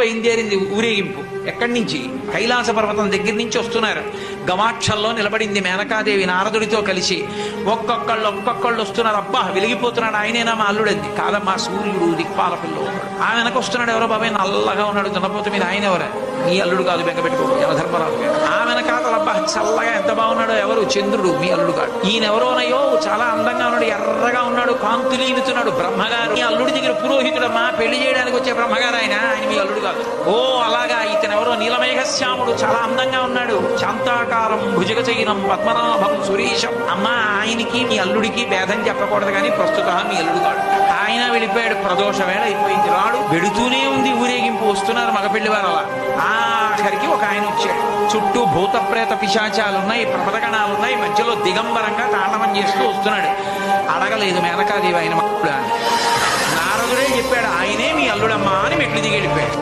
బయలుదేరింది ఊరేగింపు. ఎక్కడి నుంచి? కైలాస పర్వతం దగ్గర నుంచి వస్తున్నారు. గవాక్షంలో నిలబడింది మేనకాదేవి నారదుడితో కలిసి. ఒక్కొక్కళ్ళు వస్తున్నారు. అబ్బా వెలిగిపోతున్నాడు, ఆయనేనా మా అల్లుడంది. కాదమ్మా, సూర్యుడు దిక్పాలకుల్లో ఉన్నాడు. ఆ వెనక వస్తున్నాడు, ఎవరో బాబాయ్ నల్లగా ఉన్నాడు దున్నపోత మీద, ఆయన ఎవరా? మీ అల్లుడు కాదు, బెంగపెట్టుకోడు, యమధర్మరాజు గారు. ఆ వెనకాతల అబ్బా చల్లగా ఎంత బాగున్నాడో, ఎవరు? చంద్రుడు, మీ అల్లుడు కాదు. ఈయనెవరోనయో చాలా అందంగా ఉన్నాడు, ఎర్రగా ఉన్నాడు, కాంతులీనుతున్నాడు, బ్రహ్మగారు. మీ అల్లుడి దగ్గర పురోహితుడమ్మా, పెళ్లి చేయడానికి వచ్చే బ్రహ్మగారు ఆయన మీ అల్లుడు కాదు. ఓ అలాగా, ఇతను ఎవరో నీలమేఘశ్యాముడు, చాలా అందంగా ఉన్నాడు, శాంతాకారం భుజగచైనం పద్మనాభం సురీశం. అమ్మా, ఆయనకి మీ అల్లుడికి భేదం చెప్పకూడదు, కానీ ప్రస్తుత మీ అల్లుడు కాడు. ఆయన వెళ్ళిపోయాడు, ప్రదోష వేళ అయిపోయింది, రాడు. వెడుతూనే ఉంది ఊరేగింపు, వస్తున్నారు మగపెళ్లి వారు. అలా ఆఖరికి ఒక ఆయన వచ్చాడు. చుట్టూ భూత ప్రేత పిశాచాలున్నాయి, ప్రపదగణాలున్నాయి, మధ్యలో దిగంబరంగా తాండవం చేస్తూ వస్తున్నాడు. అడగలేదు మేనకాదేవి ఆయన మక్కుడు అని. నారదుడే చెప్పాడు, ఆయనే మీ అల్లుడమ్మా అని మెట్లు దిగి వెళ్ళిపోయాడు.